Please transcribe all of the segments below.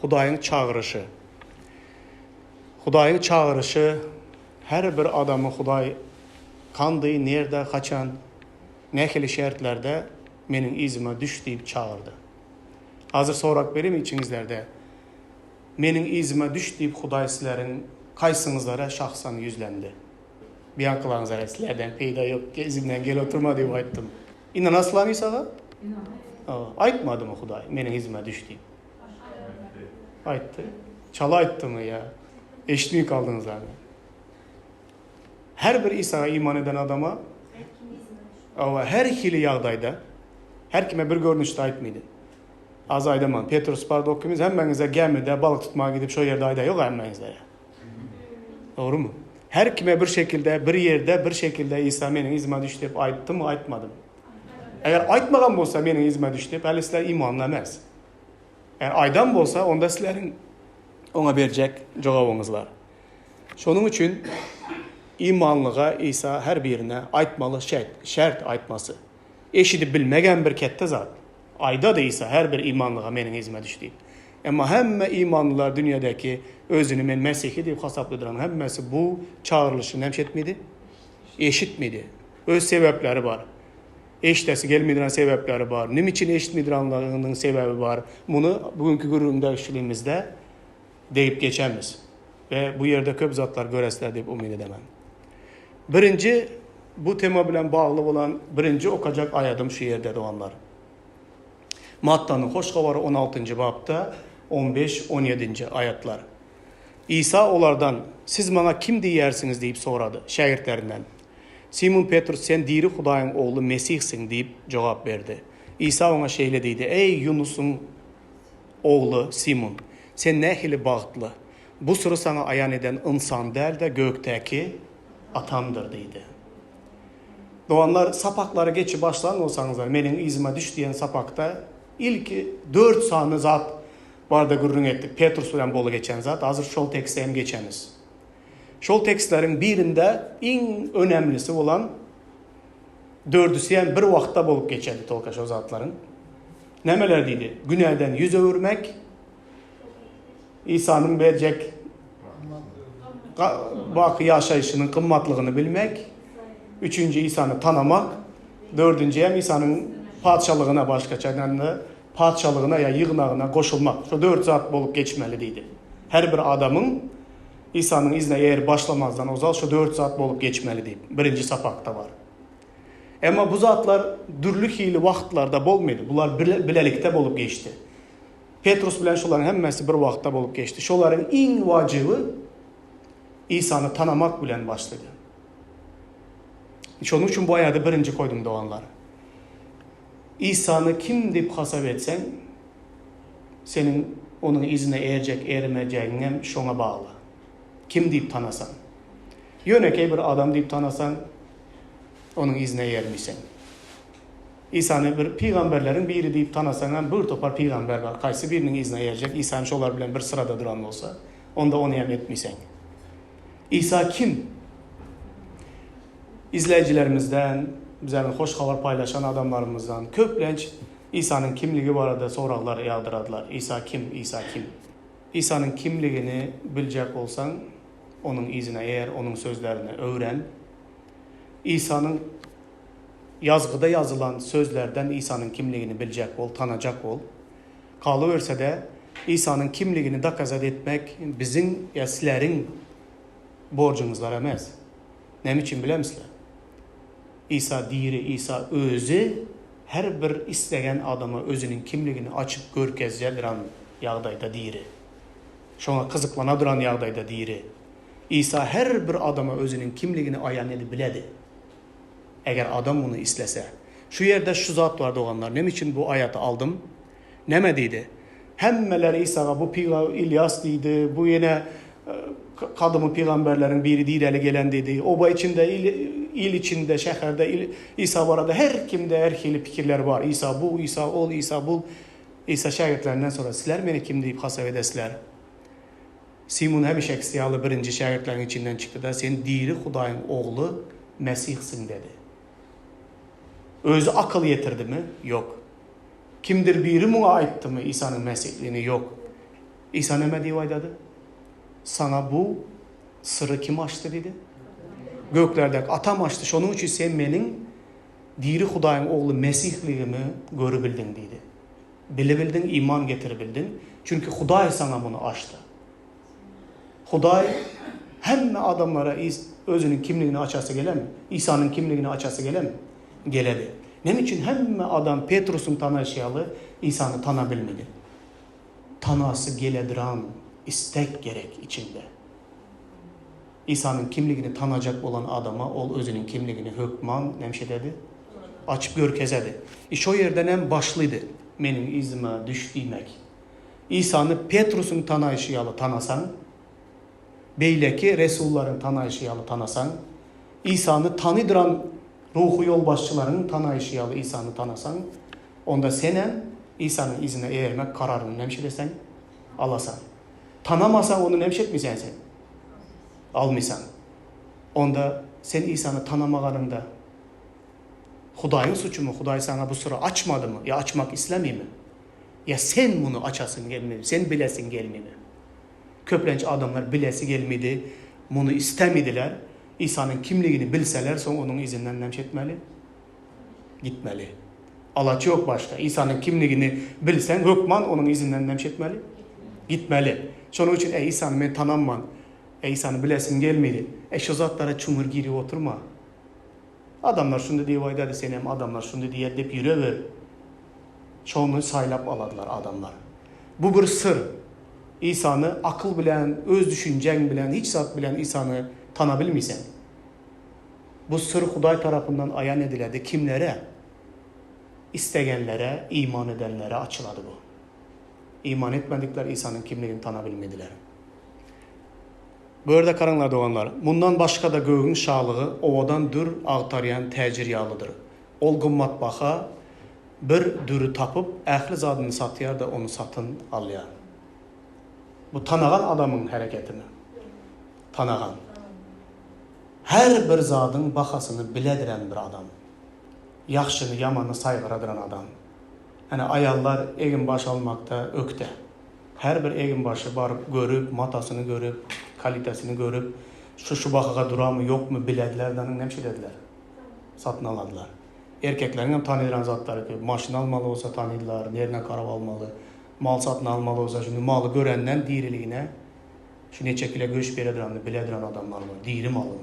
Hudaýyň çağırışı. Hudaýyň çağırışı her bir adamı Hudaý kandy, nerede, kaçan, nähili şertlerde menin izime düş diýip çağırdı. Hazır sorak berim içinizlerde. Menin izime düş diýip Hudaý sizleriň kaýsyňyzlara şahsan yüzlendi. Biýan kılaňyzlar sizlerden peýda ýok, gezimden gel oturma diýip aýtdym. İnanaslar İsa'ga? Aýtmady mı Hudaý menin izime düş diýip? Aýtdy. Çala aýtdymy ya? Eşitmey kaldyňyzlar. Her bir İsa'ga iman eden adama her hili ýagdaýda her kime bir görnüşde aýtmaýdy. Az aýdaman. Petrus barda okuymiz hemmeňize gemide balyk tutmağa gidip şo ýerde aýda ýok hemmeňize. Doğru mu? Her kime bir şekilde, bir yerde, bir şekilde İsa menin izime düş diýip aýtdy mı, aýtmady mı? Eger aýtmagan bolsa menin izime düş diýip, häli sizler imanly emas. Eger aýdan bolsa, onda sizleriň ona berjek jogabyňyz bar. Şonuň üçin imanlyga İsa her birine aýtmaly şert aýtmasy. Eşidip bilmegen bir ketde zat. Ayda da İsa her bir imanlyga menin izime düş diýip. Emma hemme imanlılar dünyadaki özünü men Mesih'i diýip hasaplydyran hemmesi bu çağrılışı nemşetmedi, eşitmedi. Öz sebepleri var. Eşitesi gelmediren sebepleri var. Nim için eşitmediranlarının sebebi var. Bunu bugünkü gururumdaşçılığımızda deyip geçemiz. Ve bu yerde köp zatlar göresler deyip umid edemem. Birinci, bu tema bilen bağlı olan birinci okacak ayadım şu yerde doğanlar. Matta'nın hoş habarı 16. babda 15-17. ayatlar. İsa olardan siz bana kim diýersiniz deyip soradı şagirdlerinden. Simon Petrus sen diri Hudaýyň oğlu Mesihsin deyip cevap verdi. İsa ona şeýle diýdi. Ey Yunus'un oğlu Simon sen nähili bagtly. Bu sırrı sana ayan eden insan değil de gökteki atamdır diýdi. Doğanlar sapakları geçip başlayan olsanızlar menin izime düş diyen sapakta ilki 4 sany zat barda gurrun ettik. Petrus bilen bolu geçen zat. Hazır şol tekste hem geçeniz. Şol tekstlerin birinde en önemlisi olan dördüsü hem bir vakta bolup geçerdi tolka şol zatların. Nemeler deydi? Güneyden yüz öwürmek, İsa'nın berjek baki yaşayışının kımmatlygyny bilmek, üçüncü İsa'nı tanımak, dördüncü hem İsa'nın padşalygyna başkaça padşalygyna ya yığınağına koşulmak. Şu 4 zat bolup geçmeli deydi. Her bir adamın İsa'nın izine eğer başlamazdan ozal şu 4 zat bolup geçmeli deyip. Birinci sapakta var. Ama bu zatlar dürlü hili vaxtlarda bolmaydı. Bunlar bilelikte bolup geçti. Petrus bilen şoların hemmesi bir vaxtda bolup geçti. Şoların en vacibi İsa'nı tanımak bilen başladı. Şonun için bu ayada birinci koydum doğanlar. İsa'nı kim deyip hasap etsen, senin onun izine erecek, ermeyeceğin şona bağlı. Kim deyip tanısan. Yönekey bir adam deyip tanısan, onun izine ermişsen. İsa'nı bir peygamberlerin biri deyip tanısan, bir topar peygamber var. Kaysi birinin izine erecek, İsa'nın şolar bilen bir sırada duran olsa, onda onu yem etmişsen. İsa kim? İzleyicilerimizden, bizlerin hoş haber paylaşan adamlarımızdan köplenç İsa'nın kimligi barada soraklar yağdıradılar. İsa kim? İsa kim? İsa'nın kimligini bilecek olsan onun izine eğer onun sözlerini öğren. İsa'nın yazgıda yazılan sözlerden İsa'nın kimligini bilecek ol, tanacak ol. Kalıverse de İsa'nın kimligini dakazat etmek bizim ya sizlerin borcunuzlar emez. Ne için bilemizler? İsa diri, İsa özü her bir isteyen adama özünün kimligini açıp görkezce duran yağdayda diri. Şona kızıklana duran yağdayda diri. İsa her bir adama özünün kimligini ayan edip biledi. Eğer adam bunu istese. Şu yerde şu zat var doğanlar. Ne için bu ayatı aldım? Neme deydi? Hemmeler İsa'ga bu İlyas deydi. Bu yine kadımı peygamberlerin biri değil ele gelen dedi. Oba içinde, il içinde, şehirde, İsa var arada her kimde her hili fikirler var. İsa bu, İsa ol, İsa bul. İsa şagirdlerinden sonra sizler beni kim deyip hasap edesizler. Simon Hemişek siyalı birinci şagirdlerin içinden çıktı da sen diri Hudaýyň oğlu Mesihsin dedi. Özü akıl yetirdi mi? Yok. Kimdir biri muğa aýtdy mı İsa'nın Mesihliğini? Yok. İsa neme deyip aydadı? Sana bu sırrı kim açtı dedi? Göklerdeki atam açtı. Şunun için sen benim diri Hudayın oğlu Mesihliğimi görübildin dedi. Bilebildin, iman getirebildin. Çünkü Huday sana bunu açtı. Huday hem adamlara özünün kimliğini açası gele mi? İsa'nın kimliğini açası gele mi? Geledi. Ne için hem adam Petrus'un tanışyalı İsa'nı tanabilmedi. Tanası gelediran istek gerek içinde. İsa'nın kimliğini tanacak olan adama ol özünün kimliğini hükman nemşe dedi. Açıp görkezedi. O yerden hem başlıydı. Benim izime düştüymek. İsa'nı Petrus'un tanışyalı tanasan, beyleki Resulların tanışyalı tanasan, İsa'nı tanıdıran ruhu yolbaşçıların tanışyalı İsa'nı tanasan, onda senen İsa'nın izine eğermek kararını nemşe desen, alasan. Tanamasan onu nemşe etmeysen sen. Almaysan. Onda sen İsa'nı tanamağanında Hudayın suçu mu? Huday sana bu sıra açmadı mı? Ya açmak istemiyor mi? Ya sen bunu açasın gelmiyor mi? Sen bilesin gelmiyor mi? Köplenç adamlar bilesi gelmedi. Bunu istemediler. İsa'nın kimliğini bilseler son onun izinden nemşe etmeli. Gitmeli. Alaç yok başta. İsa'nın kimliğini bilsen hükman onun izinden nemşe etmeli. Gitmeli. Şunun için İsa'nı ben tanımam. İsa'nı bilesin gelmedi. Şu zatlara çumur giri oturma. Adamlar şunu diye vaydadı senem, adamlar şunu diye deyip yürüver. Çoğunu saylap aladılar adamlar. Bu bir sır. İsa'nı akıl bilen, öz düşüncen bilen, hiç zat bilen İsa'nı tanabilmiysen. Bu sır Huday tarafından ayan edildi. Kimlere? İstegenlere, iman edenlere açıladı bu. İman etmedikler İsa'nın kimliğini tanabilmediler. Böyle karınlar doğanlar. Bundan başka da göğün şalığı ovadan dür ağtarayan təcir yağlıdır. Ol qımmat baxa bir dürü tapıp əhli zadını satıyar da onu satın alıyar. Bu tanağan adamın hareketi mi? Tanağan. Her bir zadın baxasını bilediren bir adam. Yaxşını, yamanı sayğıradıran adam. Yani ayallar egin baş almakta ökte. Her bir egin başı barıp görüp, matasını görüp, kalitesini görüp, şu bakığa dura mı yok mu biledilerden ne bir şey dediler. Satın aladılar. Erkeklerin hem tanıdıran zatları ki maşın almalı olsa tanıdılar, nereden karab almalı, mal satın almalı olsa şimdi malı görenden diriliğine şu neçe kilo göç bilediran adamlar var. Diri malı.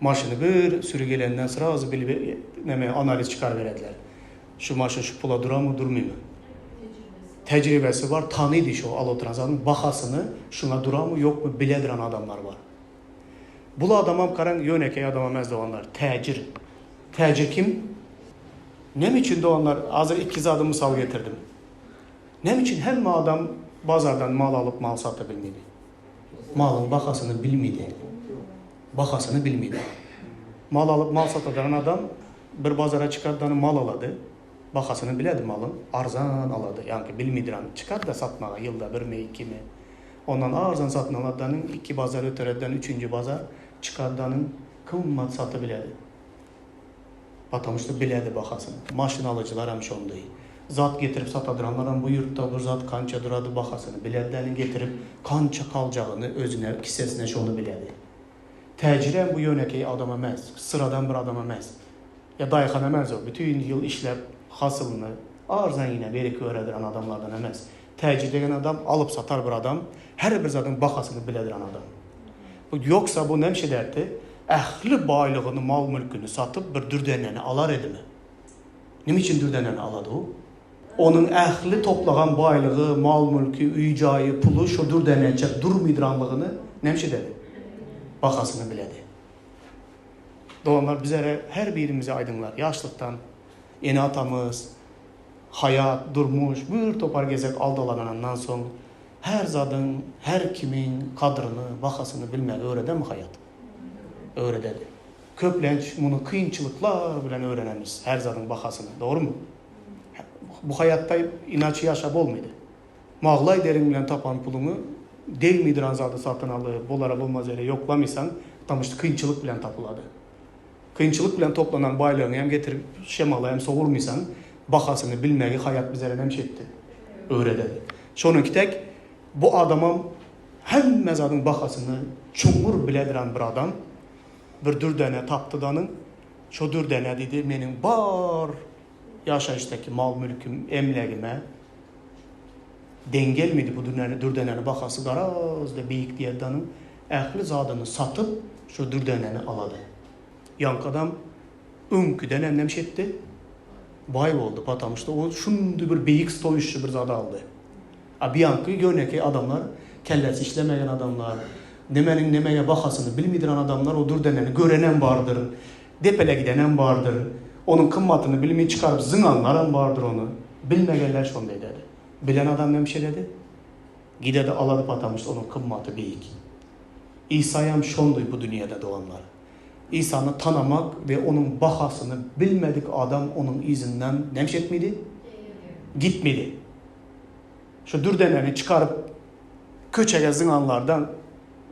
Maşını bir sürü gelenden sıra azı bilip analiz çıkar verediler. Şu maşın şu pula dura mı durmuyor mu? Tecrübesi var, tanıydı şu al oturan zatın bakasını şuna dura mı yok mu bilediran adamlar var. Bu adamam karan yönekey adama mezde olanlar. Tecir. Tecir kim? Ne için de onlar? Hazır iki zadı misal getirdim. Ne için hem adam bazardan mal alıp mal satabilmedi. Malın bakasını bilmedi. Bakasını bilmedi. Mal alıp mal satadıran adam bir bazara çıkardan mal aladı. Bakasını biledi malın. Arzan aladı. Yani bilmediren çıkar da satmağa yılda bir mi iki mi. Ondan arzan satın aladanın iki bazar ötereden üçüncü bazar çıkardanın kımmat satabiledi. Batamıştı biledi bakasını. Maşın alıcılar hem şondu. Zat getirip satadıranlar hem bu yurtta bu zat kança duradı bakasını. Biledlerini getirip kança kalacağını özüne, kisesine şonu biledi. Tecire bu yönekey adam emez. Sıradan bir adam emez. Ya dayıkan emez o. Bütün yıl işlep hasılını arzan yine verip öğrediren adamlardan emez. Tecir degen adam alıp satar bir adam. Her bir zatın bakasını bilediren adam. Yoksa bu ne şey derdi? Ehli baylığını, mal mülkünü satıp bir dürdeneni alar edimi. Ne için dürdeneni aladı o? Onun ehli toplağan baylığı, mal mülkü, üycayı, pulu şu dürdenençe durmaydıranlığını ne şey dedi? Bakasını biledi. Doğanlar bize her birimize aydınlar. Yaşlıktan, yeni atamız, hayat, durmuş, bir topar gezek aldalanandan sonra her zadın, her kimin kadrını, bakasını bilmek öğreder mi hayat? Öğretedi. Köplenç bunu kıyınçılıklar bilen öğrenemiz. Her zadın bakasını. Doğru mu? Bu hayatta inançı yaşap olmaydı. Mağlay derin bilen tapan pulunu değil midiran zadı satın alıp bolara bulmaz öyle yoklamıysan tam işte kıyınçılık bilen tapıladı. Kıyınçılık bilen toplanan baylığını hem getirip şemalı hem soğurmuysan bakasını bilmeyi hayat bize ne etti? Öğretedi. Şonunki tek Bu adamam hemme zadın bakasını çuğur bilediren bir adam. Bir dürdene taptıdanın. Şu dürdene dedi, menin bar yaşayıştaki mal mülküm, emlegime dengel miydi bu dürdeneni bakası garaz da beyik diyerdanın ehli zadını satıp şu dürdeneni aladı. Yankadam önküden emlemiş etti. Bay oldu, patamıştı. O şundu bir beyik stoyuşçu bir zada aldı. Bir yankı görüne ki adamlar, kellesi işlemeyen adamlar, nemenin nemeye bakasını bilmediren adamlar o dürdeneni görenen vardır. Depele gidenen vardır. Onun kımmatını bilmeyi çıkarıp zınanlaran vardır onu. Bilmeyenler şonda dedi. Bilen adam ne bir şey dedi? Gide de aladı patamıştı, onun kımmatı beyik. İsa'yam şondu bu dünyada doğanlar. İsa'nı tanımak ve onun bahasını bilmedik adam onun izinden nemş etmedi? Gitmedi. Şu dürdeneni çıkarıp köçege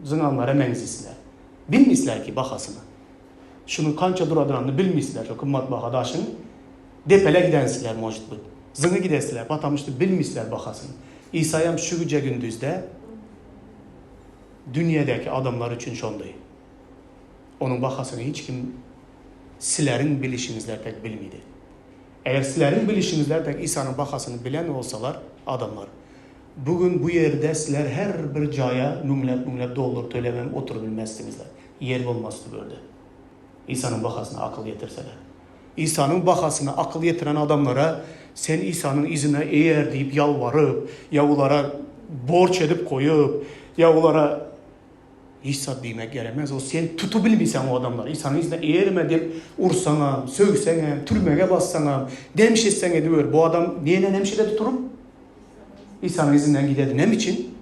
zınanlara menzisiler. Bilmişler ki bahasını. Şunun kança duradığını bilmişler. Şu kımmat bahadaşını. Depele gidensiler mocit bu. Zını gidesiler. Patamıştı bilmişler bahasını. İsa'yam şu güce gündüzde dünyadaki adamlar için şonday. Onun bahasını hiç kim silerin bilişinizler pek bilmiydi. Eğer silerin bilişinizler pek İsa'nın bahasını bilen olsalar adamlar. Bugün bu yerde siler her bir caya nümlep doldur tölemem oturabilmezsinizler. Yer olmazdı böyle. İsa'nın bahasına akıl yetirseler. İsa'nın bahasına akıl yetiren adamlara sen İsa'nın izine eğer deyip yalvarıp, yavulara borç edip koyup, yavulara İsa demek gerekmez. O sen tutubilmişsen o adamlar. İsa'nın izine eğerme deyip ursana, söksene, türmege bassana, demiş etsene diyor. Bu adam niye nemşide tuturum? İsa'nın izinden giderdi. Ne için?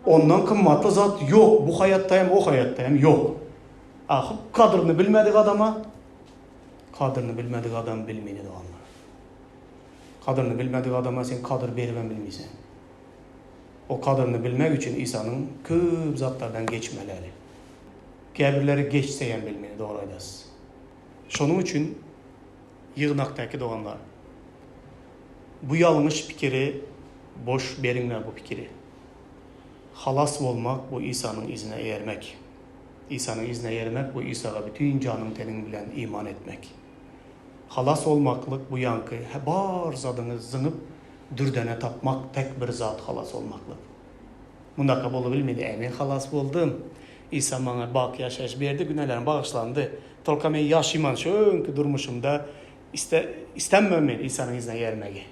Ondan kımmatlı zat yok. Bu hayattayım, o hayattayım. Yok. Kadrını bilmedik adama. Kadrını bilmedik adam bilmeydi de onlar. Kadrını bilmedik adama sen kadr veriven bilmeysen. O kadrını bilmek için İsa'nın köp zatlardan geçmeleri. Gebirleri geçseyen bilmeni doğruydasız. Şunun için yığınaktaki doğanlar. Bu yanlış fikri boş verinler bu fikri. Halas olmak bu İsa'nın izine eğermek. İsa'nın izine eğermek bu İsa'ya bütün canın tenin bilen iman etmek. Halas olmaklık bu yankı. Bar zadını zınıp dürdene tapmak tek bir zat halas olmaklık. Bunda kabul bilmedi. Emin halas oldum. İsa bana bak yaşayış verdi. Günahlarım bağışlandı. Tolka ben yaşayman şöyle durmuşum da istenmem ben İsa'nın izine yermeyi.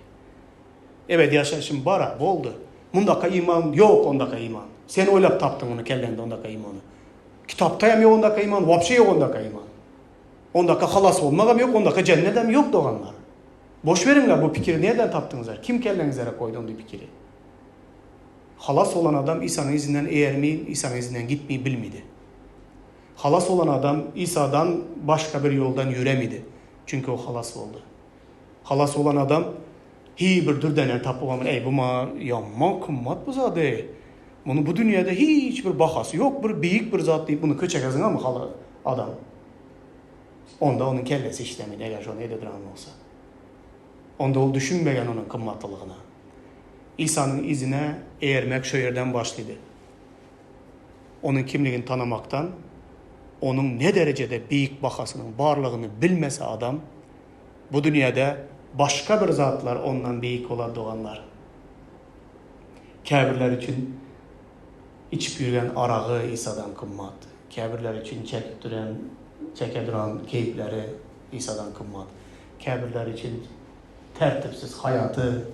Evet yaşayışım bara oldu. Bundaka iman yok ondaka iman. Sen oylap taptın onu kellende ondaka imanı. Kitaptayım yok ondaka iman. Vapşe yok ondaka iman. Ondaka halas olmagam yok. Ondaka cennetem yok doğanlar. Boş verinler bu fikri nereden taptınızlar? Kim kellenizlere koydu bu fikri? Halas olan adam İsa'nın izinden eğermeyi, İsa'nın izinden gitmeyi bilmedi. Halas olan adam İsa'dan başka bir yoldan yüremedi. Çünkü o halas oldu. Halas olan adam bir dürdenen tapıgamın, bu ma yanma kımmat bu zaten. Bunu bu dünyada hiçbir bahası yok. Bir büyük bir zat deyip bunu köçekazın ama adam. Onda onun kellesi işlemedi eğer şu neyde dram olsa. Onda o düşünmeyen onun kımmatlılığına. İsa'nın izine eğermek şu yerden başladı. Onun kimliğini tanımaktan, onun ne derecede büyük bahasının varlığını bilmese adam, bu dünyada başka bir zatlar ondan büyük olan doğanlar. Kâbirler için içip yürüyen arağı İsa'dan kımmat. Kâbirler için çeke duran keyifleri İsa'dan kımmat. Kâbirler için tertipsiz hayatı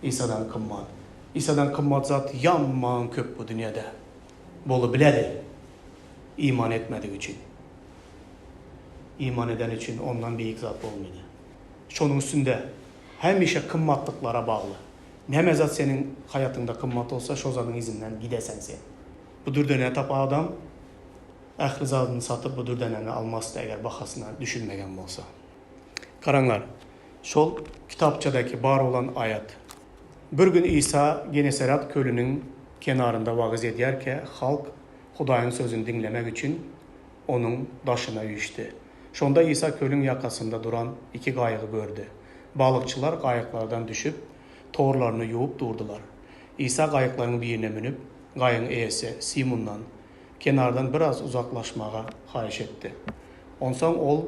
İsa'dan kımmat. İsa'dan kımmat zat yanman köp bu dünyada. Bolu biledi. İman etmedik için. İman eden için ondan büyük zat olmaydı. Şunun üstünde hemişe kımmatlıklara bağlı. Ne mezat senin hayatında kımmat olsa şu zatın izinden gidesen sen. Bu dürdene tapan adam ehli zatını satıp bu dürdeneni almazsa eğer bahasına düşünmegen olsa. Karanlar, şol kitapçadaki var olan ayet. Bir gün İsa Genesaret kölünün kenarında vaaz ederken halk Hudayın sözünü dinlemek için onun daşına yüştü. Şonda İsa kölün yakasında duran iki qayığı gördü. Balıkçılar qayıklardan düşüp torlarını yuvup durdular. İsa qayıqların birine minip, qayığın eğesi Simon'dan kenardan biraz uzaklaşmağa xahiş etdi. Ondan ol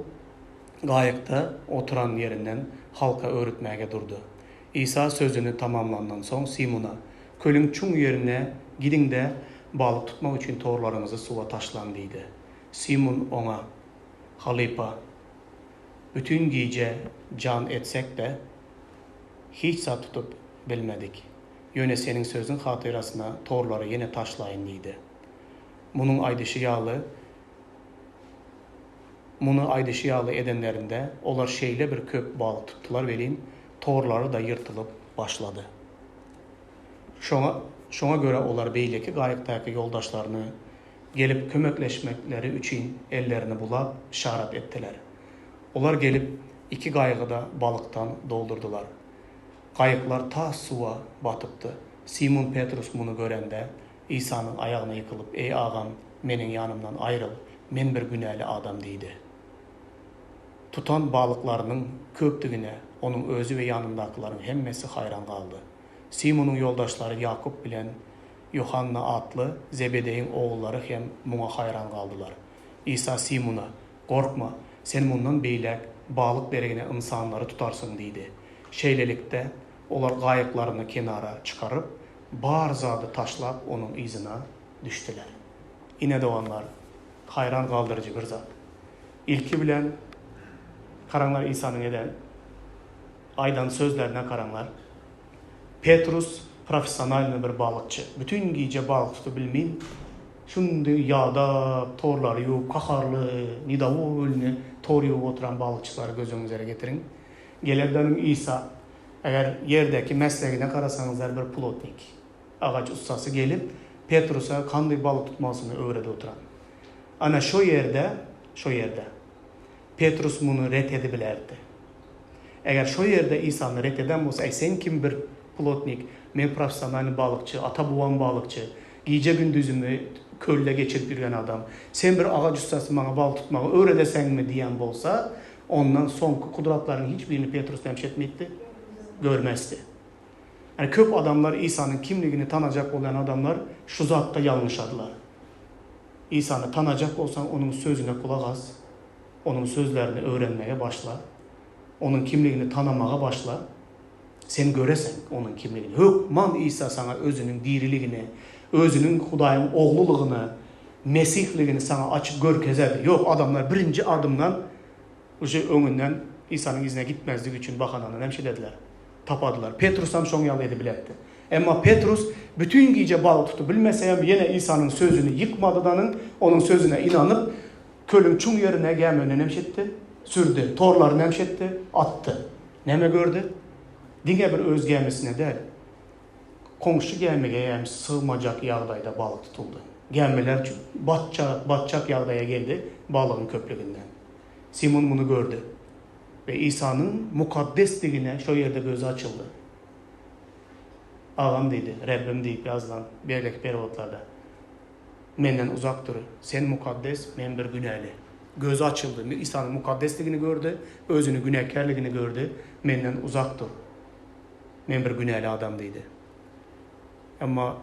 qayıqda oturan yerinden halka öğretmeye durdu. İsa sözünü tamamlandan son Simon'a, kölün çuң yerine gidin de balık tutmak için torlarınızı suva taşlan deydi. Simon ona, Halipa, bütün gece can etsek de hiç sa tutup bilmedik. Yöne senin sözün hatırasına torları yine taşlayın deydi. Bunun aydışı yağlı edenlerinde olar şeyle bir köp balık tuttular velin, torları da yırtılıp başladı. Şona göre olar beyleki qayıqdaki yoldaşlarını gelip kömekleşmekleri için ellerini bulap şarat ettiler. Olar gelip iki qayığı da balıktan doldurdular. Qayıqlar ta suva batıptı. Simon Petrus bunu görende İsa'nın ayağına yıkılıp ey ağam menin yanımdan ayrıl, men bir günahlı adam deydi. Tutan balıklarının köptüğüne onun özü ve yanındakilerin hemmesi hayran kaldı. Simon'un yoldaşları Yakup bilen Yohanna adlı Zebedey'in oğulları hem buna hayran kaldılar. İsa Simon'a, korkma, sen bundan beylek balık beregine insanları tutarsın deydi. Şeylelikte olar qayıqlarını kenara çıkarıp bar zadı taşlap onun izine düştüler. Yine de onlar hayran kaldırıcı bir zat. İlki bilen karanlar İsa'nın eden aydan sözlerine karanlar. Petrus profesyonel bir balıkçı. Bütün gece balık tutabilmeyin. Şimdi yağda torları yok, kaharlı, nidavulni tor yok oturan balıkçıları gözünüze getirin. Gelerden İsa, eğer yerdeki mesleğine karasanızlar bir plotnik, ağaç ustası gelip Petrus'a kandı balık tutmasını öğredi oturan. Ana şu yerde Petrus bunu ret edebilirdi. Eğer şu yerde İsa'nı ret eden olsa, sen kim bir plotnik, men profesyonel balıkçı, ata buvan balıkçı, gece gündüzümü kölle geçirip yürüyen adam, sen bir ağaç ustası bana balık tutmağı öğretesen mi diyen bolsa, ondan son kudratların hiçbirini Petrus demiş etmeydi, görmezdi. Yani köp adamlar İsa'nın kimliğini tanacak olan adamlar şu zatta yanlış adılar. İsa'nı tanacak olsan onun sözüne kulak as, onun sözlerini öğrenmeye başla, onun kimliğini tanımaya başla. Sen göresen onun kimliğini. Hükman İsa sana özünün diriliğini, özünün Hudayın oğluluğunu, Mesihliğini sana açıp görkezedi. Yok, adamlar birinci adımdan önünden İsa'nın izine gitmezlik için bakananın hemşi dediler. Tapadılar. Petrus hem şonu yalı edebiletti. Ama Petrus bütün gece balık tutup bilmeseyem yine İsa'nın sözünü yıkmadıdanın onun sözüne inanıp kölün çuң yerine gelmeden hemşetti. Sürdü. Torlarını hemşetti. Attı. Neme gördü? Dine bir öz gelmesine değil. Komşu gelmeye sığmayacak yağdayda balık tutuldu. Gelmeler batacak yağdaya geldi balığın köplüğünden. Simon bunu gördü. Ve İsa'nın mukaddesliğine şu yerde gözü açıldı. Ağam dedi, Rabbim deyip yazılan birlik perivotlarda. Menden uzak dur. Sen mukaddes, men bir günahlı. Gözü açıldı. İsa'nın mukaddesliğini gördü. Özünü günahkarlığını gördü. Menden uzak dur. Men bir günahlı adam dedi. Ama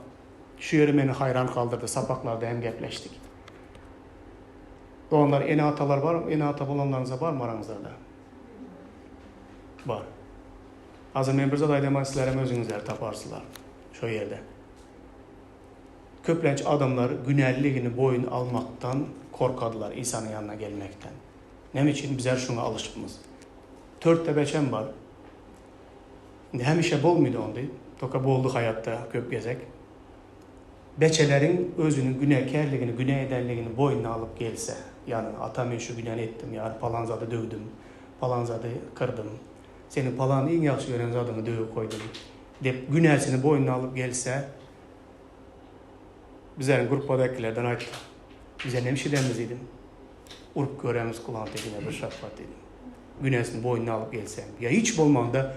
şu yeri beni hayran kaldırdı. Sapaklarda hem gepleştik. Doğanlar eni atalar var mı? Eni ata olanlarınıza var mı aranızda da? Var. Hazır men bir zat aydaman sizlere özünüzler taparsılar. Şu yerde. Köplenç adamlar günahliğini boyun almaktan korkadılar İsa'nın yanına gelmekten. Ne için bizler şuna alışıpmız. 4 beçem var. Hem işe bol muydu onu değil? Toka boldu hayatta köp gezek. Beçelerin özünün günahkarlığını, günah edenliğini boynuna alıp gelse, yani atam şu günah ettim, yani palanzadı dövdüm, palanzadı kırdım, senin palanı en yaxşı gören zadını dövüp koydum, deyip günahsini boynuna alıp gelse, bizlerin gruppadakilerden aytdı. Bize ne şeylerimiz dedim. Urup göremiz kulağın tekine bir şafat dedim. Günahsini boynuna alıp gelsem. Ya hiç bolmanda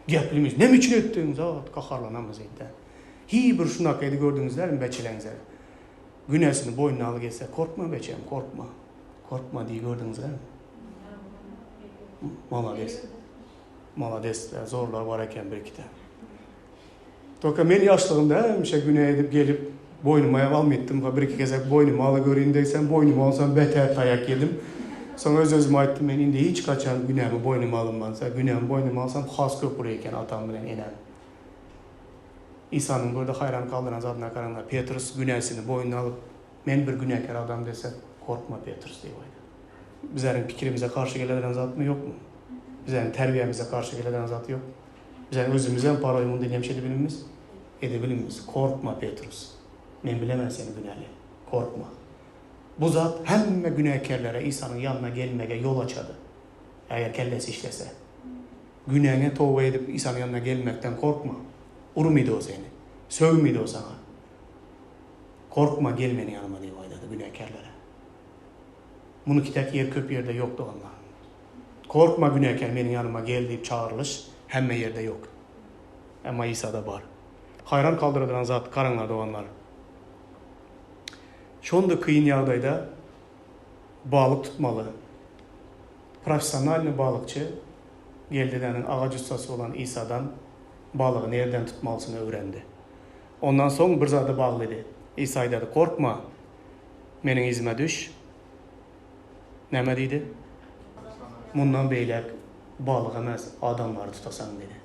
geplimiz. Ne için ettiniz? Kaharlanamız eydi. Bir şunakaydı gördüğünüzler mi beçilenizler? Günahsini boynuna alıp gelse. Korkma beçem, korkma. Korkma diye gördüğünüzler mi? Malades. Malades. Zorlar var eken bir iki de. Toka men yaşlığımda hemşe güney edip gelip boynuma almaydım. Bir iki kez boynuma alı göreyim deysen boynuma olsam beter tayak yedim. Sonra özüme aytdım, men indi hiç kaçan günahımı boynuma alınmazsa, günahımı boynuma alsam has köprüyken atam bilen enen. İsa'nın burada hayran kaldıran zatına karanlar. Petrus günahsını boynuna alıp, men bir günahkar adam dese, korkma Petrus diye oydu. Bizlerin fikrimize karşı gelen zat mı yok mu? Bizlerin terbiyemize karşı gelen zat yok. Bizlerin özümüzden paroyumun dinlemiş edebilimiz. Edebilimiz. Korkma Petrus. Men bilemem seni günahlı. Korkma. Bu zat hem günahkarlara İsa'nın yanına gelmeye yol açadı. Eğer kellesi işlese. Günahına tövbe edip İsa'nın yanına gelmekten korkma. Urumiydi o seni. Sövmiydi o sana. Korkma gel benim yanıma diye oynadı günahkarlara. Bunu kitak yer köp yerde yoktu onlar. Korkma günahkar benim yanıma gel deyip çağırılış. Hemme yerde yok. Ama İsa'da var. Hayran kaldırılan zat karanlarda olanlar. Şonda kıyın yağdayda balık tutmalı. Profesyonel balıkçı geldilerin ağaç ustası olan İsa'dan balığı nereden tutmalısını öğrendi. Ondan sonra bir zatı bağlıydı. İsa dedi korkma menin izime düş. Neme dedi? Bundan beylek balık emez adamları tutasan dedi.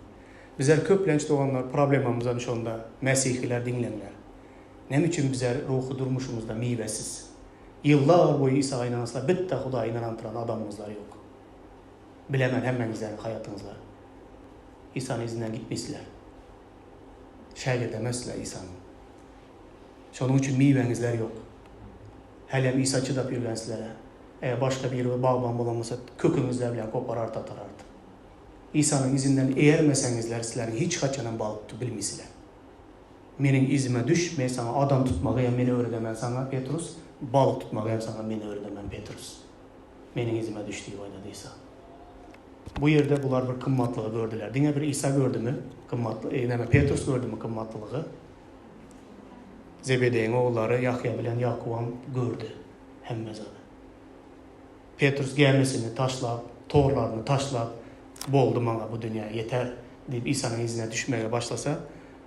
Bizler köplenç doğanlar problemimizden şonda Mesihiler dinlenler. Nem için bizler ruhu durmuşumuzda meyvesiz. Yıllar boyu İsa'ya inansılar, bitti Huda'ya inantıran adamımızlar yok. Bilemen hemenizlerin hayatınızlar. İsa'nın izinden gitmişler. Şerge demezler İsa'nın. Şunun için meyvenizler yok. Hele İsa çıdap yürgensizlere. Eğer başka bir bağban bulamasa kökünüzler bile koparar tatarardı. İsa'nın izinden eğermesenizler sizlerin hiç kaçanan balık tutu bilmişler. Menin izime düş, ben sana adam tutmağı ya beni öğretemem sana Petrus, balık tutmağı ya sana beni öğretemem Petrus. Menin izime düş diye oynadıysa. Bu yerde bunlar bir kımmatlığı gördüler. Dine bir İsa gördü mü? Petrus gördü mü kımmatlılığı? Zebede'nin oğulları Yahya bilen Yakub'un gördü. Hemme zaten. Petrus gemisini taşlap, torlarını taşlap, boldu bana bu dünya yeter deyip İsa'nın izine düşmeye başlasa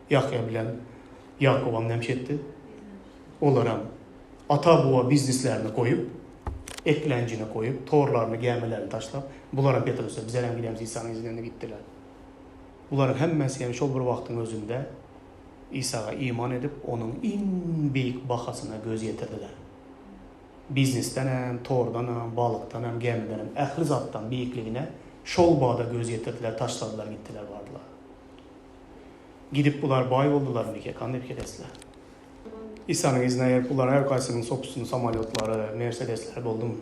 Yahya bilen Yakub'un nemşetti. Onlara ata buva bizneslerini koyup, eklencini koyup, torlarını, gemilerini taşlap, bunlara Petrus'a bize hem gidemiz İsa'nın izinden gittiler. Bunların hemmesi yani şol bir vaktin özünde İsa'ya iman edip onun en büyük bakasına göz yetirdiler. Biznesten hem, tordan hem, balıktan hem, gemiden hem, ehli zattan büyüklüğüne şol bağda göz yetirdiler, taşladılar, gittiler, vardılar. Gidip bunlar bay oldular mı ki? Kandı bir keresler. İsa'nın izine yer bunlar her kaysının sokusunu, samalyotları, Mercedesler oldu mu?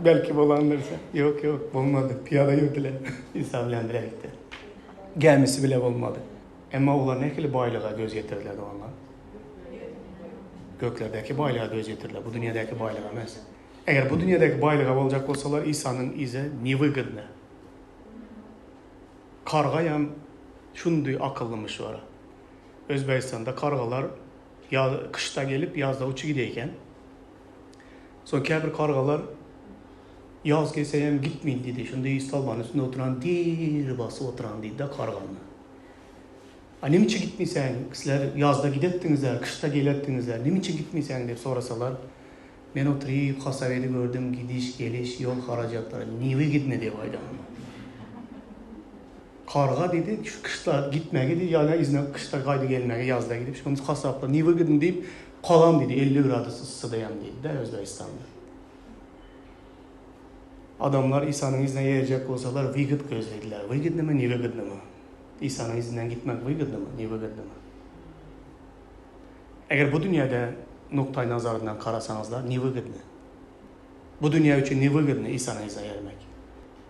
Belki bulanırsa. Yok bulmadı. Piyada yürüdüler. İsa bilendiler gitti. Gelmesi bile olmadı. Ama onlar ne kadar baylığa göz yetirdiler onlar. Göklerdeki baylığa göz yetirdiler. Bu dünyadaki baylığa emez. Eğer bu dünyadaki baylığa olacak olsalar İsa'nın izi nevıgıdne. Kargayam şundu akıllımış var. Özbekistan'da kargalar kışta gelip yazda uçu gideyken sonra bir kargalar yaz gelseyem gitmeyin dedi. Şimdi İstalmanın üstünde oturan dir bası oturan dedi de karganı. Ne için gitmeysen, sizler yazda gidettinizler, kışta gelettinizler, ne için gitmeysen deyip sorasalar, ben oturayım, kasabede gördüm, gidiş, geliş, yol haracaklar, niye gitme diye baydım. Karga dedi, şu kışta gitmeye gidi, yani izine kışta kaydı gelmeye, yazda gidip, şu kasapla niye gidin deyip, kalan dedi, 50 gradı ısıdayam dedi de Özbekistan'da. Adamlar İsa'nın izine yiyecek olsalar, vıgıt gözlediler. Vıgıt ne mi, niye vıgıt ne mi? İsa'nın izinden gitmek vıgıt ne mi, niye vıgıt ne mi? Eğer bu dünyada noktayı nazarından karasanızlar, niye vıgıt ne? Bu dünya için niye vıgıt ne, İsa'nın izine yermek?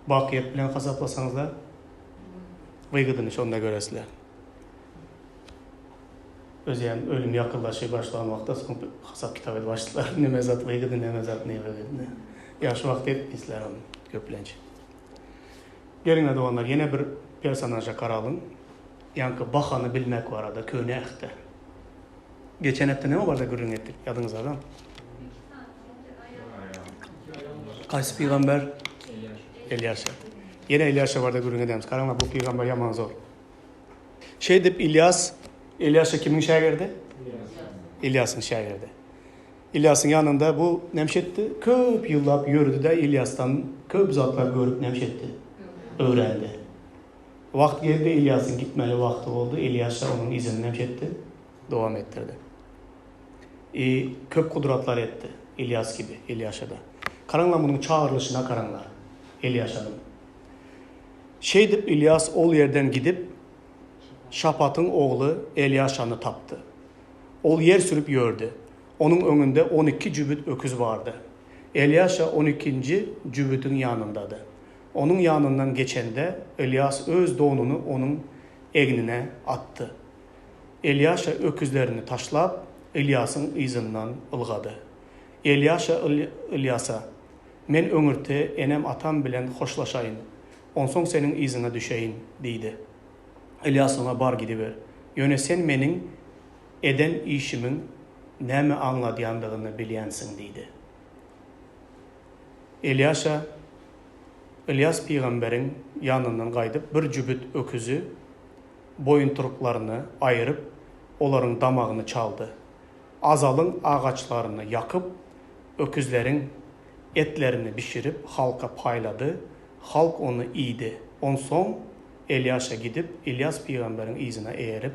Bakiyet bilen kasaplasanızlar, vıgıdını şonda göresizler. Özeyem ölüm yakınlaşıyor başlayan vakta hasap kitabı başlar. Ne mezat vıgıdı, ne mezat ne vıgıdı. Yaş vakit etmişler onu köplenç. Gelin doğanlar yine bir personaja karalım. Yankı bakanı bilmek var arada köyüne ehte. Geçen hafta ne var da görün ettik yadınızlardan? Kaç peygamber? İlyas'a. Yine İlyas'a var da görün edemiz. Karanlık bu peygamber yaman zor. Şey deyip İlyas İlyas kimin şagirdi? İlyas'ın şagirdi. İlyas'ın yanında bu nemşetti. Köp yıllap yürüdü de İlyas'tan köp zatlar görüp nemşetti. Öğrendi. Vakt geldi, İlyas'ın gitmeli vakti oldu. İlyas onun izini nemşetti. Devam ettirdi. Köp kudratlar etti. İlyas gibi, İlyas'a da. Karanlar bunun çağrılışına karanlar. İlyas'ın. İlyas ol yerden gidip Şapat'ın oğlu Elyasa'nı taptı. Ol yer sürüp gördü. Onun önünde 12 cübüt öküz vardı. Elyasa 12. cübütün yanındadı. Onun yanından geçende İlyas öz donunu onun egnine attı. Elyasa öküzlerini taşlap İlyas'ın izinden ılgadı. Elyasa İlyas'a men öngürte enem atam bilen hoşlaşayın. Onson senin izine düşeyim deydi. İlyas ona bar gidiver. Yöne sen menin eden işimin näme anladığını bilyensin deydi. İlyas peygamberin yanından qaydıp bir cübüt öküzü boyun turuklarını ayırıp onların damağını çaldı. Azalın ağaçlarını yakıp öküzlerin etlerini pişirip halka payladı. Halk onu iydi. Onson İlyas'a gidip İlyas peygamberin izine eğerip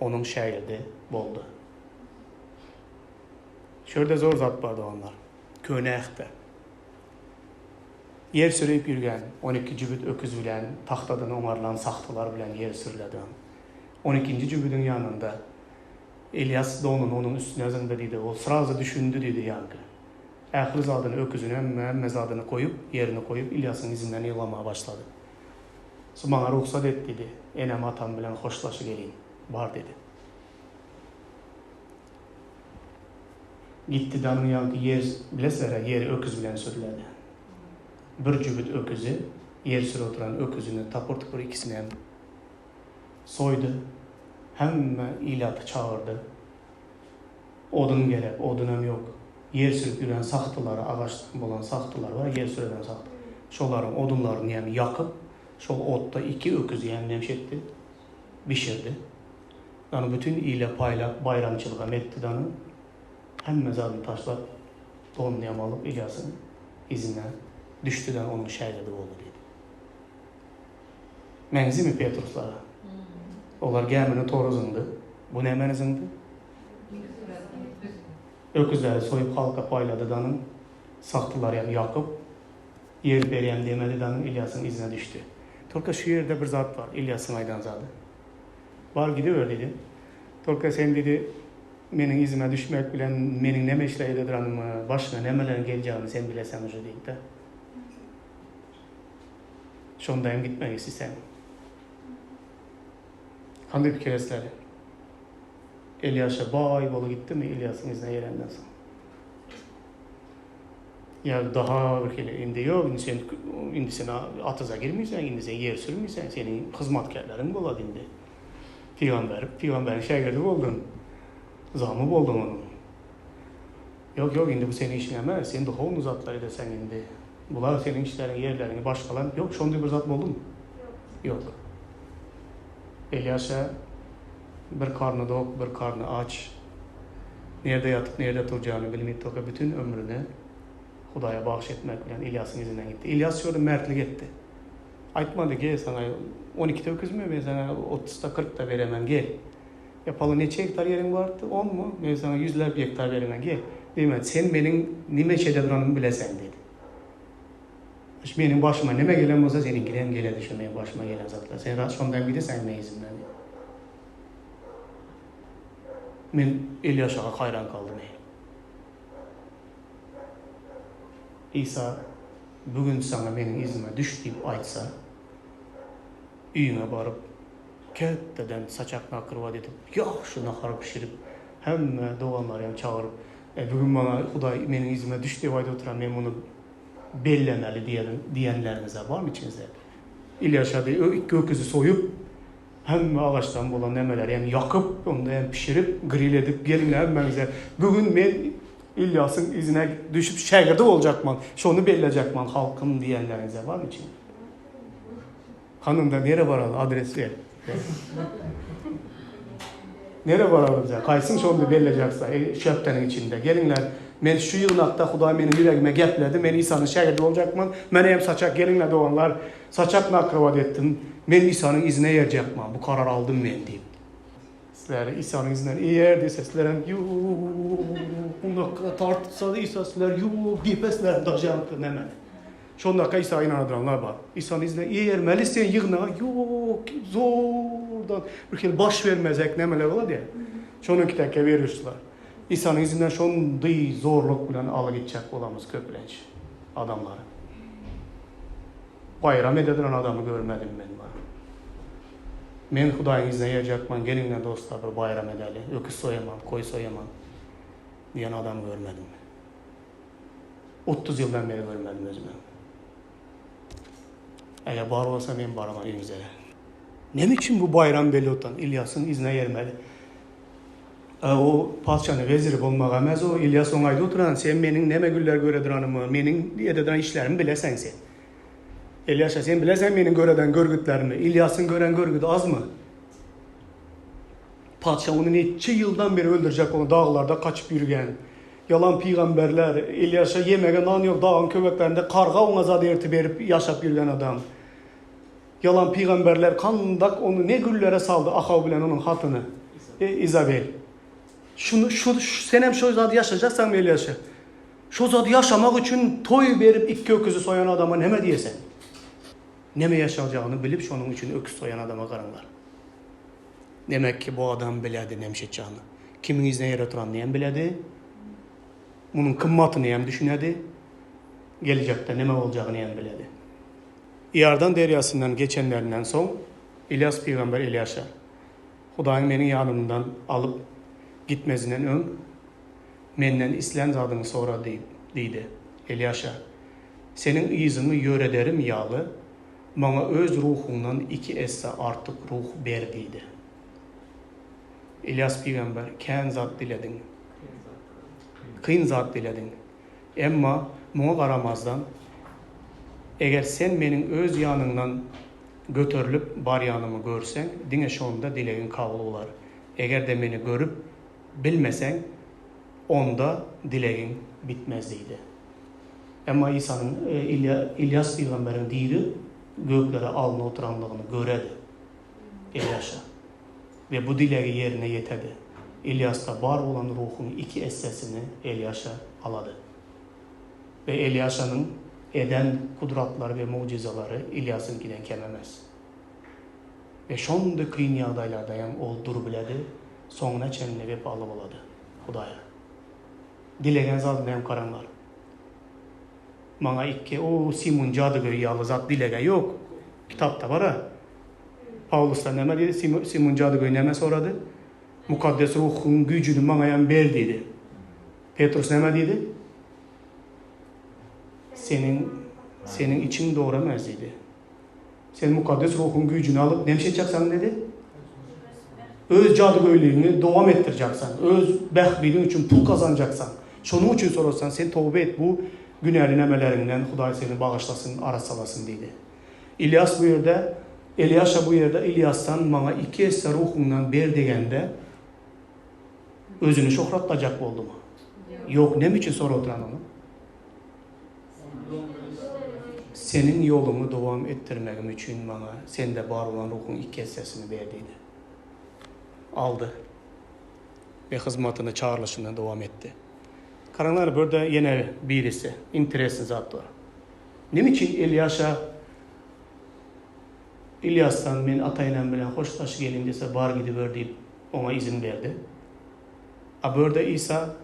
onun şahidi oldu. Şöyle zor zat vardı onlar. Könekte. Yer sürüyüp yürüyen 12 cübüt öküz bilen, tahtadan omarlan saxtılar bilen yer sürüldü. 12. cübütün yanında İlyas da onun üstüne zında dedi. O sırası düşündü dedi yankı. Ahir zadını öküzüne mezadını koyup, yerini koyup İlyas'ın izinden yılamaya başladı. Bana ruhsat et dedi. Enem atam bilen hoşlaşı geleyim. Var dedi. Gitti danın yankı yer bilesere yer öküz bilen sürüledi. Bir cübüt öküzü yer sürü oturan öküzünü tapır tıpır ikisini hem soydu. Hemme ilatı çağırdı. Odun gerek, odunum yok. Yer sürüp yürüyen saxtıları, ağaçtan olan saxtılar var, yer sürüden saxtı. Şoların odunlarını yani yakıp, şol otta 2 öküzü yani nemşetti, pişirdi. Yani bütün ile payla bayramçılığa metti danı. Hem mezarını taşlar, donunu yamalıp İlyas'ın izinden düştüden onun şehirde oldu dedi. Menzi mi Petruslara? Onlar geminin toruzundu. Bu ne menizindi? Öküzleri soyup halka payladı danın. Saxtılar yani yakıp yer beriyem demedi danın İlyas'ın izine düştü. Torka şu yerde bir zat var. İlyas'ın aydan zadı. Var gidiver dedi. Torka sen dedi menin izime düşmek bilen menin ne meşreydedir hanımı başına nemelerin geleceğini sen bilesen hoca deyip de. Şondayım gitmek istesen. Hangi bir keresleri? İlyas'a bay bolu gitti mi İlyas'ın izine yerenden sonra. Ya daha bir kere indi yok, indi sen atıza girmeysen, indi sen yer sürmeysen, senin hizmetkarların buladı indi. Peygamberin şagirdi oldun. Zamı oldun onun. Yok indi bu senin işin emez, sen daha onun zatları da sen indi. Bunlar senin işlerin, yerlerini başkalan. Yok, şonda bir zat oldun mu? Yok. İlyas'a bir karnı dok, bir karnı aç. Nerede yatıp, nerede duracağını bilmeyip toka bütün ömrünü Hudaya bağış etmek bilen İlyas'ın izinden gitti. İlyas şöyle mertlik etti. Aytmadı ki sana 12'te öküz mü? Ben sana 30'da 40'da veremem gel. Yapalı neçe hektar yerin vardı? 10 mu? Ben sana yüzlerce hektar veremem gel. Demedi sen benim nime şeyde duranımı bilesen dedi. Benim başıma nime gelen olsa seninkine geledi şu benim başıma gelen zatlar. Sen sondan gidersen ne izinden dedi. Ben İlyas'a hayran kaldım. İsa bugün sana benim izime düş deyip aytsa, üyüne barıp, kötteden saçakına kırvat edip, yaxşı nahar pişirip, hem doğanları çağırıp, bugün bana Huday benim izime düş deyip ayda oturan, ben bunu bellemeli diyenlerinize var mı içinizde? İlyas'a o 2 öküzü soyup, hem ağaçtan bulan nemeler yani yakıp, onu da pişirip, grill edip, gelin hemmenize, bugün ben İlyas'ın izine düşüp şagirdi olacakman, şunu bellecekman halkım diyenlerinize var mı için? Hanım da nere var adres ver. Nere varalım ya? Kaysın şonda belleceksa, şöptenin içinde. Gelinler, men şu yığınakta Huday menin yüreğime gepledi. Men İsa'nın şagirdi olacakman. Men hem saçak gelinler doğanlar. Saçak nakrivat ettim. Men İsa'nın izine yercekman. Bu karar aldım men deyip. Sizler İsa'nın izinden eğer dese sizlerin yuuu tartsa da İsa sizler yuuu dipesler dajantı nemen. Şondaka İsa'ya inandıranlar var. İsa'nın izinden eğer melisen yığına yok zordan bir kere baş vermezek nemeler ola diye. Şonun kitapka veriyorlar. İsa'nın izinden şonday zorluk bilen alı gidecek olamız köpülenç adamları. Bayram edilen adamı görmedim ben var. Men Hudayın izine yiyecekman, gelinle dostlar bir bayram edeli. Öküz soyamam, koy soyamam diyen adam görmedim. 30 yıldan beri görmedim özüme. Eğer bar olsa men baramam evimize. Ne için bu bayram belli otan İlyas'ın izine yermeli? O padişahın veziri olmak emez o İlyas onayda oturan sen menin neme güller göredir menin ededen işlerimi bilesen sen. İlyas'a sen bilesen menin göreden görgütlerimi, İlyas'ın gören görgütü az mı? Padişah onu neçe yıldan beri öldürecek onu dağlarda kaçıp yürüyen, yalan peygamberler, İlyas'a yemegen nan yok dağın köbeklerinde karga ona zat erti berip yaşap yürüyen adam. Yalan peygamberler kandak onu ne güllere saldı Akav bilen onun hatını. İzabel. Sen hem şu zat yaşayacaksan mı İlyas'a? Şu zat yaşamak için toy verip iki öküzü soyan adama ne diyesen? Neme yaşayacağını bilip şunun için öküz soyan adama karınlar. Demek ki bu adam biledi nemşetçağını. Kimin izine yer oturan neyem biledi? Bunun kımmatını neyem düşünedi? Gelecekte neme olacağını neyem biledi? İyardan deryasından geçenlerinden son İlyas peygamber İlyas'a Hudayın menin yanımdan alıp gitmezinden ön menden islen zadını sonra deydi İlyas'a senin izini yörederim yağlı bana öz ruhundan iki esse artık ruh berdiydi. İlyas peygamber kən zat diledin. Kıyın zat diledin. Emma buna qaramazdan eğer sen menin öz yanından götürülüp bar yanımı görsen dine şonda dilegin kabul olar. Eğer de beni görüp bilmesen onda dilegin bitmezdiydi. Ama İsa'nın İlyas peygamberin diri göklere alnı oturanlığını göredi İlyas'a. Ve bu dileği yerine yetedi. İlyas'ta var olan ruhun iki essesini İlyas'a aladı. Ve İlyas'ın eden kudratları ve mucizaları İlyas'ınkinden kememez. Ve şonda kıyın yağdaylarda yan oldur biledi, sonuna çenine ve alıp oladı Hudaya. Dilegen zadını hem karanlar. Bana iki o Simon Cadıgöy yağlı zat dilegen yok. Kitapta var ha. Paulus'ta neme dedi? Simon Cadıgöy neme soradı? Mukaddes ruhun gücünü bana yan ver dedi. Petrus neme dedi? Senin için doğramaz dedi. Sen mukaddes ruhun gücünü alıp ne yapacaksan dedi? Öz cadıgöylüğünü devam ettireceksen, öz bəxtliğin için pul kazanacaksan, şunun için sorarsan sen tövbe et bu günahlı emelerinden Huday seni bağışlasın, arasalasın dedi. İlyas bu yerde, İlyas'a bu yerde İlyas'tan bana iki esse ruhundan ber degende özünü şohratlayacak oldu mu? Yok, ne için soru oturan onu? Senin yolumu devam ettirmem için bana sende var olan ruhun iki essesini verdiydi. Aldı. Ve hizmetini çağrılışına devam etti. Karanlar burada yine birisi, interesli zat var. Ne için İlyas'tan ben atayla bilen hoştaşı gelin dese bar gidiver deyip ona izin verdi. Burada İsa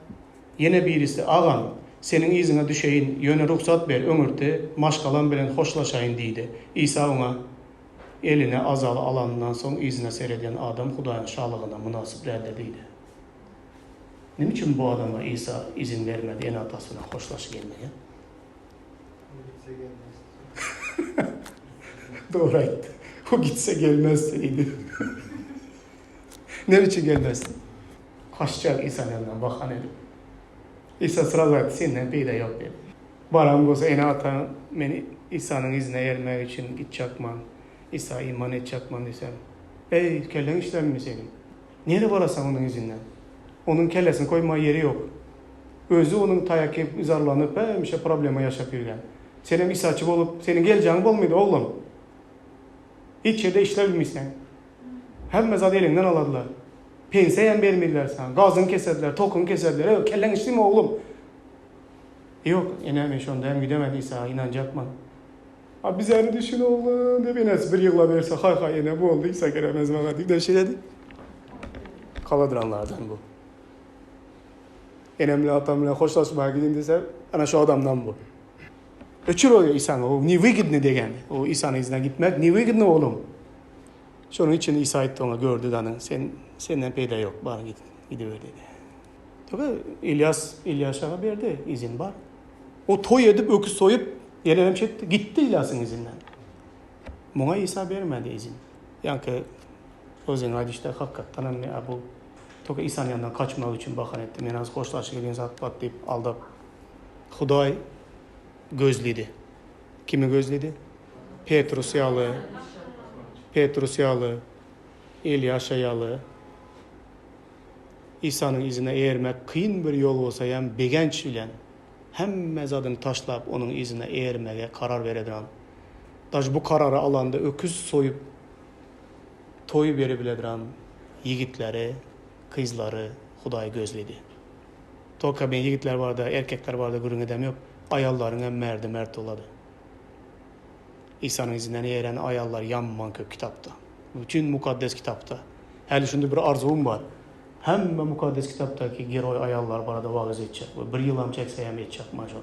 yine birisi ağam senin izine düşeyin yöne ruhsat ver ömürde maşkalan bilen hoşlaşayın deydi. İsa ona eline azalı alanından sonra izine seyreden adam Hudayın şalığına münasiplerdir deydi. Ne için bu adama İsa izin vermedi en atasına hoşlaşı gelmeye? Doğru etti. O gitse gelmezseydi. Ne için gelmezdi? Kaçacak İsa'nın yanından bakan edip. İsa sıra senden bir de yok dedi. Baran olsa en ata beni İsa'nın izine yermek için gidecekman. İsa iman edecekman desem. Ey kellen işler mi senin? Nereye varasan onun izinden? Onun kellesini koymaya yeri yok. Özü onun tayakı izarlanıp bir şey problema yaşap yürgen. Senin İsa'çı olup, senin geleceğin olmaydı oğlum. Hiç yerde işler bilmişsen. Hem mezad elinden aladılar. Pensiyen vermediler sana. Gazını keserdiler, tokunu keserdiler. Yok, kellen içti mi oğlum? Yok, enemi şu anda hem gidemedi İsa, inanacak mı? Abi biz yani düşün oğlum, de bir bir yılla verse, hay ene bu oldu, İsa gelemez bana deyip de şey dedi. Kaladıranlardan bu. Enemle atamla hoşlaşmaya gidin dese, ana şu adamdan bu. Öçür oluyor İsa'nın, o niye gidin degen. O İsa'nın izine gitmek, niye gidin oğlum? Şunun için İsa etti ona, gördü danı, senden peyda yok, bana gidiver dedi. Tabii İlyas'a verdi, izin var. O toy edip, öküz soyup, yerlerim çekti, gitti İlyas'ın izinden. Buna İsa vermedi izin. Yankı, o zaman işte hakikaten anne bu toka İsa'nın yanından kaçmak için bakan etti. Men az hoşlaşık edin zat patlayıp aldap. Huday gözledi. Kimi gözledi? Petrus yalı, İlyas yalı. İsa'nın izine eğermek kıyın bir yol olsa hem begenç bilen hem zadını taşlap onun izine eğermeye karar verediran. Daş bu kararı alanda öküz soyup toyu verebilediran yigitleri, kızları Huday gözledi. Toka ben yigitler vardı, erkekler vardı, gurun edem yok. Ayalların hem mert oladı. İsa'nın izinden eğeren ayallar yanman kök kitapta. Bütün mukaddes kitapta. Hele şimdi bir arzum var. Hem mukaddes kitaptaki geroy ayallar barada vaaz edecek. Bir yılam çekse hem edecek maşon.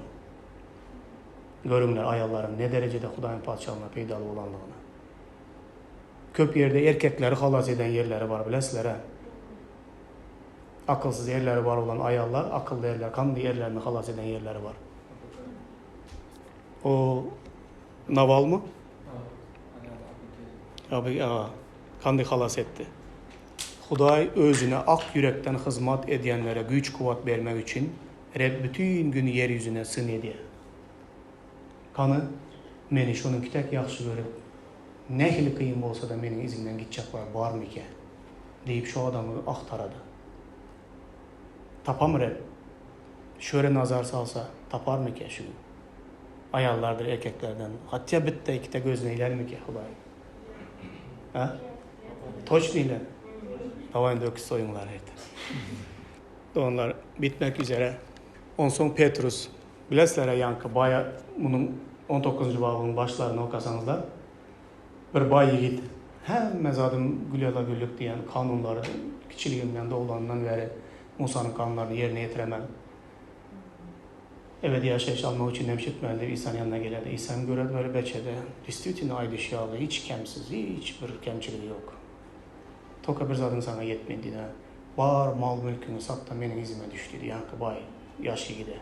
Görünler ayalların ne derecede Hudayın padişahına peydalı olanlığına. Köp yerde erkekleri halas eden yerleri var bilesizler ha. Akılsız yerleri var olan ayallar, akıllı yerler, kanlı yerlerini halas eden yerleri var. O Naval mı? Abi kandı halas etti. Huday özüne ak yürekten hizmet edenlere güç kuvvet vermek için Rab bütün gün yeryüzüne sın ediyor. Kanı meni şunun kitek yaxşı görüp nehli kıyım olsa da menin izimden gidecekler var mı ki? Deyip şu adamı aktaradı. Tapamır Rab. Şöyle nazar salsa tapar mı ki şunu? Ayallardır erkeklerden. Hatta bitti ikide gözüne iler mi ki Huday? Ha? Toç değiller. Havayın dökü soyunlar heydi. Onlar bitmek üzere. On son Petrus. Bilesizler yankı baya bunun 19. babının başlarını okasanızlar. Bir bay yigit. Hem mezadım gülyala güllük diyen kanunları küçülüğümden doğulanından beri Musa'nın kanunlarını yerine getiremem. Ebedi yaşayış almak için nemşetmelidir. İsa'nın yanına gelirdi. İsa'nın göre böyle beçede. Üstütüne aydışyalı, hiç kemsiz, hiçbir kemçiliği yok. Toka bir zadın sana yetmedi de. Var mal mülkünü sat da benim izime düştü. Yankı bay yaşı gide.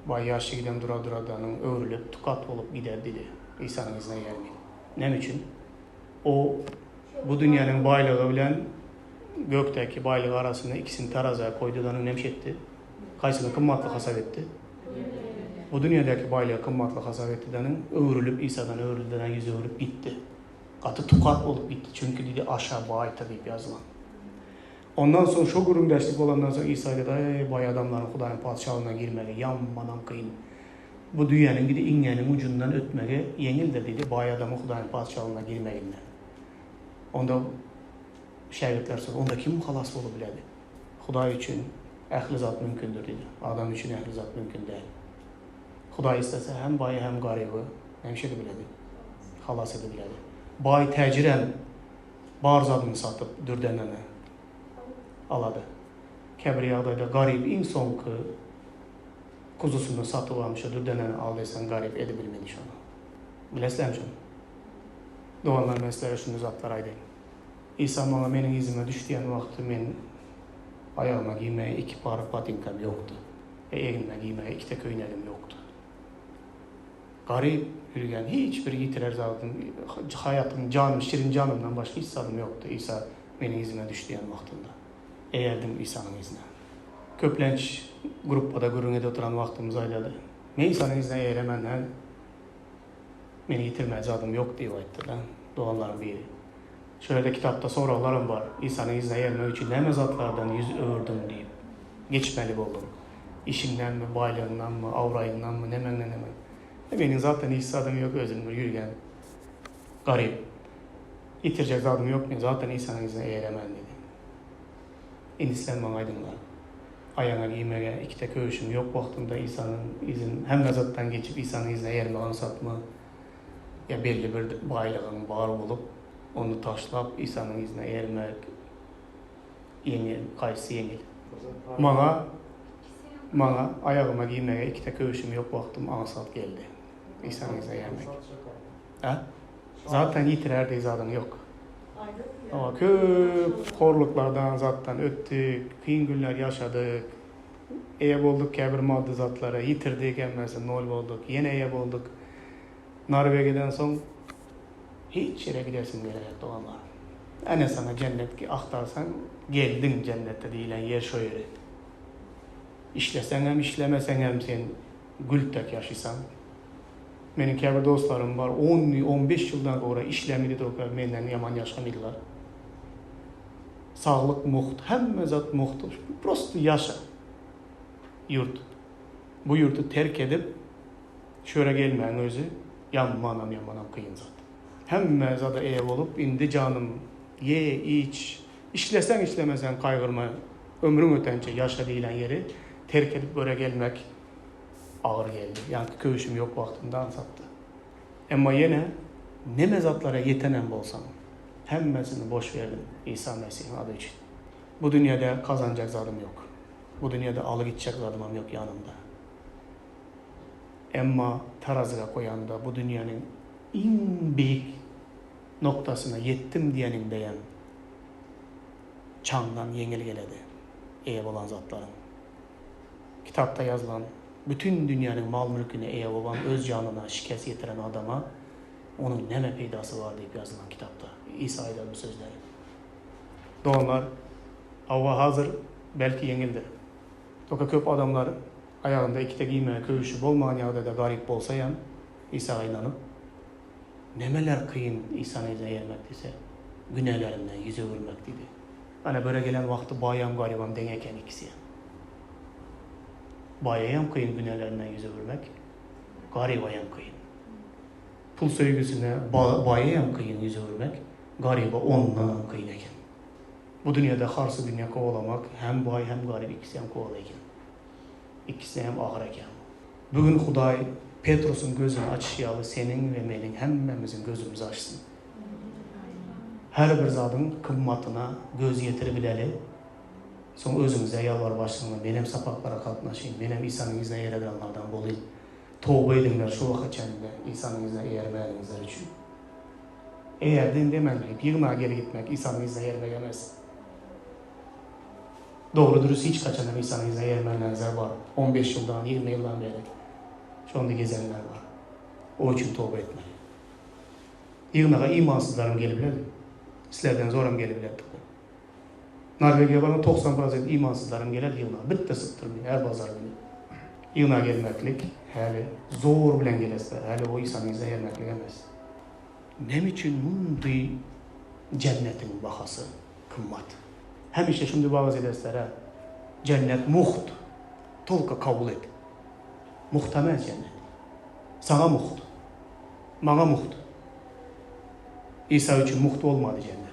Bay yaşı giden duradanın öğrülüp tukat olup gider dedi. İsa'nın izine gelmeyin. Ne için? O bu dünyanın baylığı bilen gökteki baylığı arasında ikisini terazaya koyduğunu nemşetti. Kaysını kımmatlı hasap etti. Bu dünyadaki baylığı kımmatlı hasap ettiğinin öğrülüp İsa'dan öğrüldüğünden yüzü öğrülüp gitti. Katı tukat olup gitti. Çünkü dedi aşağı bayta deyip yazılan. Ondan sonra şu gurundeşlik olandan sonra İsa dedi bay adamların Hudayın padişahına girmeli. Yanmadan kıyın. Bu dünyanın gidi ingenin ucundan ötmeli. Yenildir dedi. Bay adamı Hudayın padişahına girmeyinler. Onda şehirler sonra onda kim halas olabiledi? Huday için ehli zat mümkündür dedi. Adam için ehli zat mümkün değil. Huday istese hem bayı hem garibi hem şey biledi. Halas edebiledi. Bay təcirən barz adını satıp dürdənənə aladı. Kəbri yağdayda qarib insan ki kuzusunu satıp almışa dürdənənə aldıysan qarib edebilmedi şunu. Bilesizler mi şunu? Doğanlar mesleğe şunu zatlar aydayım. İsa bana benim izime düştüyen vakti men ayağıma giymeye 2 para patinkam yoktu. Eğilme giymeye 2 de köynelim yoktu. Garip yürüyen hiçbir yitirer zaten hayatım, canım, şirin canımdan başka hiç sadım yoktu. İsa benim izime düştüyen vaktinde. Eğerdim İsa'nın izine. Köplenç gruppada gurunede oturan vaktimiz ayladı. Ne İsa'nın izine eğeremenden beni yitirmeye zadım yok diye ayettiler. Doğanların biri. Şöyle kitapta sorularım var. İsa'nın izine ermek için ne mezatlardan yüz ördüm deyip geçmeli oldum. İşinden mi, baylığından mı, avrayından mı, nemen. Benim zaten İsa'dan yok özüm yürüyen garip. İtirecek zadım yok mu? Zaten İsa'nın izine eğilemem dedi. İndislen bana aydınlar. Ayağına giymeye ikide köşüm yok vaktinde İsa'nın izin hem mezattan geçip İsa'nın izine erme ansatma ya belli bir baylığın var olup onu taşlap İsa'nın izine ermek yengil, kaysı yengil. Bana ayağıma giymeye ikide köşüm yok vaktim ansat geldi. İsa'nın izine ermek. Ha? Zaten yitirerdi zaten yok. Ama köp korluklardan zaten öttük, kıyın günler yaşadık. Eyep olduk kebir maddi zatlara, yitirdik emmesi nol olduk, yine eyep olduk. Norvegia'dan son hiç yere gidersin gerek doğanlar. Ene sana cennet ki aktarsan geldin cennette deyilen yer şu yeri. İşlesen hem işlemesen hem sen gültek yaşaysan. Benim kebir dostlarım var 10-15 yıldan sonra işlemidi doktor benden yaman yaşamıydılar. Sağlık muht, hem zat muht, prosto yaşa. Yurt. Bu yurtu terk edip şöyle gelmeyen özü yanmanam kıyın zat. Hem zat ev olup indi canım ye iç işlesen işlemesen kaygırma ömrün ötence yaşa deyilen yeri terk edip böyle gelmek ağır geldi. Yani köşüm yok vaktinde ansattı. Ama yine ne mezatlara yetenem bolsam hemmesini boş verdim İsa Mesih'in adı için. Bu dünyada kazanacak zadım yok. Bu dünyada alıgidecek zadımam yok yanımda. Ama tarazıga koyanda bu dünyanın en büyük noktasına yettim diyenin beyan çandan yengil geledi. Ev olan zatların. Kitapta yazılan bütün dünyanın mal mülküne ev olan öz canına şikayet getiren adama onun neme peydası var deyip yazılan kitapta. İsa'yla bu sözleri. Doğanlar hava hazır belki yengildi. Toka köp adamlar ayağında ikide giymeye köyüşü olmayan yağda da garip bolsa yan İsa'ya inanıp nemeler kıyın İsa'nın izine yermek dese günahlarından yüze vurmak dedi. Hani böyle gelen vakti bayam garibam deneyken ikisi. Bayayam kıyın günahlarından yüze vurmak, garibayam kıyın. Pul söygüsüne bayayam kıyın yüze vurmak, gariba ondan kıyın eken. Bu dünyada harsı dünya kovalamak hem bay hem garip ikisi hem kovalayken. İkisi hem ağır eken. Bugün Huday Petrus'un gözünü açışyalı senin ve benim hemmemizin gözümüzü açsın. Her bir zadın kımmatına göz yetirebileli. Son özümüze yalvar başlığına benim sapaklara kalkmaşayım. Benim İsa'nın izine yer edenlerden bulayım. Tövbe edinler şu vakit içinde İsa'nın izine yer verenizler için. Eğer din demeyip yığına geri gitmek İsa'nın izine yer veremez. Doğru dürüst hiç kaçanan İsa'nın izine yer verenler var. 15 yıldan 20 yıldan beri. Şu anda gezenler var. O için tövbe etmeli. Yığına imansızlarım gelebilir. Sizlerden zoram gelebilir. Norvegiya bana 90% imansızlarım gelir yığına. Bitti sıktırmıyor her pazar günü. Yığına gelmeklik hele zor bilen gelesler. Hele o İsa'nın izine gelmeklik emez. Nem için mundi cennetin bahası kımmat. Hem işte şimdi bazı ederler cennet muht. Tolka kabul et. Muhtemel cennet. Sana muht. Bana muht. İsa için muht olmadı cennet.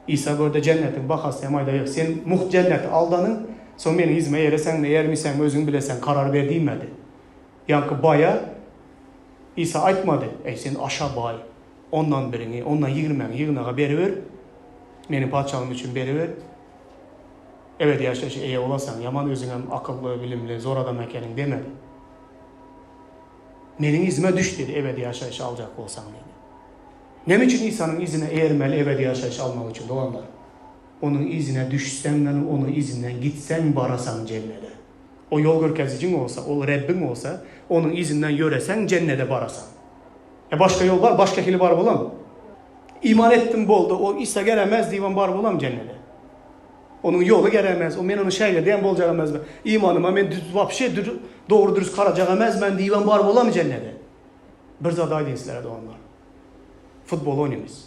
İsa burada cennetin bahası yamayda yok. Sen muht cenneti aldanın, son beni izme yeresen mi yer misen özün bilesen karar verdiğinmedi. Yankı baya İsa aytmadı. Sen aşağı bay. Ondan birini, ondan yığınağa beri ver. Benim padişahım için beri ver. Evet yaşa iyi olasan, yaman özüne akıllı, bilimli, zor adam ekenin demedi. Benim izime düş dedi, ebedi yaşayış alacak olsan dedi. Ne için İsa'nın izine eğermeli ebedi yaşayış almak için doğanlar? Onun izine düşsen, onun izinden gitsen barasan cennete. O yol görkezicin olsa, o Rabbin olsa, onun izinden yöresen cennete barasan. Başka yol var, başka hili var bulam. İman ettim boldu, o İsa gelemez divan var bulam cennete. Onun yolu gelemez, o men onu şeyle diyen bol gelemez mi? İmanıma men doğru dürüst karacağımez men divan var bulam cennete. Bir zaday değilsizlere doğanlar. Futbol oynuyoruz.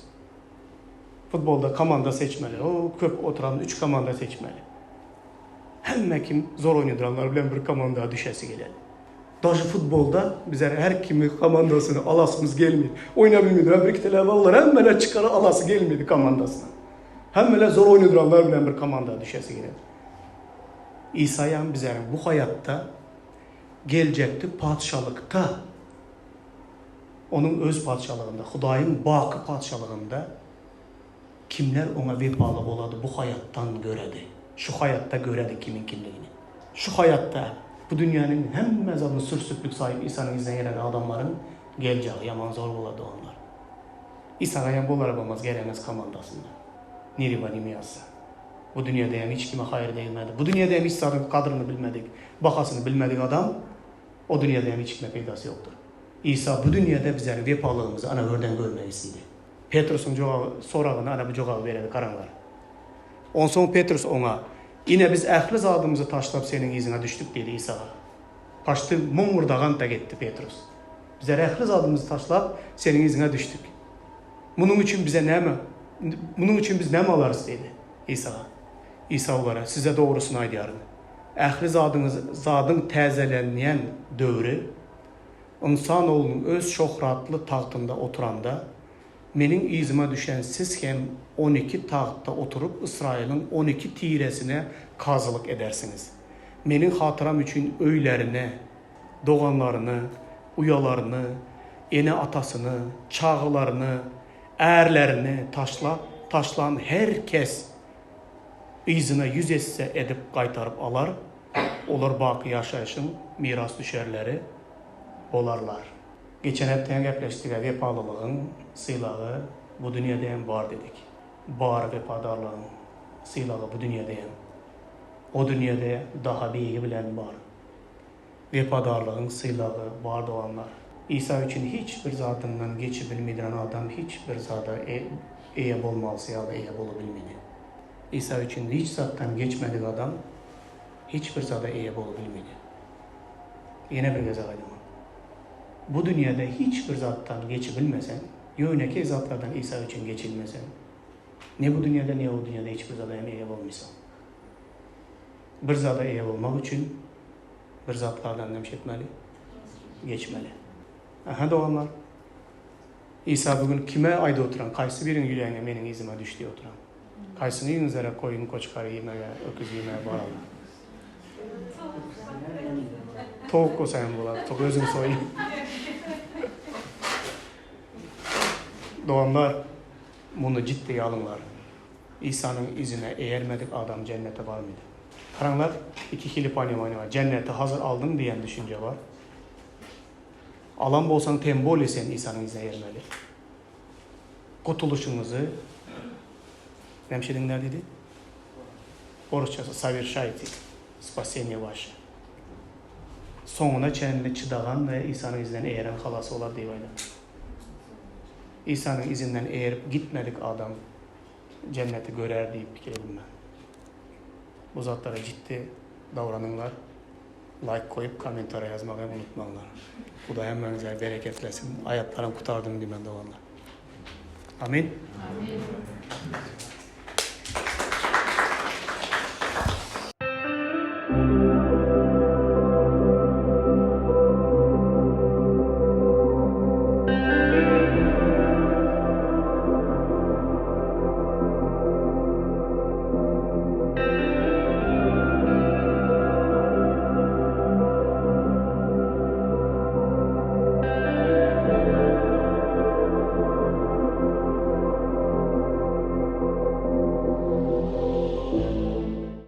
Futbolda komanda seçmeli. O köp oturan 3 komanda seçmeli. Hemme kim zor oynadıranlar bilen bir komanda düşesi geleli. Daşı futbolda bize her kimi komandasını alasımız gelmedi. Oynayabilmediler, bir iki tane var, hemmeler çıkarı alası gelmedi komandasına. Hemmeler zor oynadıranlar bilen bir komanda düşesi geleli. İsa'yan bizlerin bu hayatta gelecekti padişahlıkta. Onun öz padişahlığında, Hudayın bakı padişahlığında kimler ona vefalı oladı bu hayattan göredi. Şu hayatta göredi kimin kimliğini. Şu hayatta bu dünyanın hem mezarını sürsüplük sahip İsa'nın izine gelen adamların geleceği yaman zor buladı onlar. İsa'ya yan bu arabamız gelemez komandasında. Niriba nimiyası. Bu dünyada hem hiç kime hayır değilmedi. Bu dünyada hem İsa'nın kadrını bilmedik, bakasını bilmedik adam, o dünyada hem hiç kime faydası yoktur. İsa bu dünyada bizlerin vefalığımızı ana örden görmelisiydi. Petrus'un sorağını ana bu cevabı veredi karanlar. On son Petrus ona, yine biz ehli zadımızı taşlap senin izine düştük dedi İsa'ya. Taştı mumurdağın da gitti Petrus. Bizler ehli zadımızı taşlap senin izine düştük. Bunun için bize ne mi? Bunun için biz ne mi alarız dedi İsa'ya. İsa olarak size doğrusunu aydıyorum. Ehli zadın təzələnləyən dövrü, insanoğlunun öz şöhratlı taxtında oturanda, menin izime düşen siz hem 12 taxtda oturup İsrail'in 12 tirəsinə kazılıq edersiniz. Menin hatıram üçün öylərini, doğanlarını, uyalarını, ene atasını, çağılarını, ərlərini taşlan herkes izine yüz etse edip qaytarıp alar, olur baki yaşayışın miras düşerleri olarlar. Geçen hepten gepleştik vefalılığın silahı bu dünyada var dedik. Bar vefadarlığın silahı bu dünyada. O dünyada daha bir bilen var. Vefadarlığın silahı var doğanlar. İsa için hiçbir zatından geçebilmeden adam hiçbir zata eyeb olmalıysa ya da eyeb olabilmedi. İsa için hiç zattan geçmedik adam hiçbir zata eyeb olabilmedi. Yine bir kez aydım. Bu dünyada hiçbir zattan geçebilmesen, yöneki zatlardan İsa için geçilmesen, ne bu dünyada ne o dünyada hiçbir zata eyeb olmuşsan. Bir zata eyeb olmak için bir zatlardan demiş etmeli, geçmeli. Aha doğanlar. İsa bugün kime ayda oturan, kaysı birin yüreğine benim izime düştüğü oturan. Kaysını yiyinizlere koyun koçkarı yemeye, öküz yemeye bağlı. Tavuk koyayım bular, tavuk özüm soyayım. Doğanlar bunu ciddiye alınlar. İsa'nın izine eğermedik adam cennete var mıydı? Karanlar iki kilipani var. Cennete hazır aldın diyen düşünce var. Alan bolsan tembol isen İsa'nın izine eğermeli. Kurtuluşumuzu Hemşedinler dedi. Oruşçası совершайте спасение ваше. Sonuna çenini çıdağan ve İsa'nın izinden eğeren halası olar diye oynadı. İsa'nın izinden eğerip gitmedik adam cenneti görer deyip fikir edinme. Bu zatlara ciddi davranınlar. Like koyup komentara yazmayı unutmayınlar. Bu da hemmenize bereketlesin. Hayatlarım kurtardım diye ben de olanlar. Amin. Amin.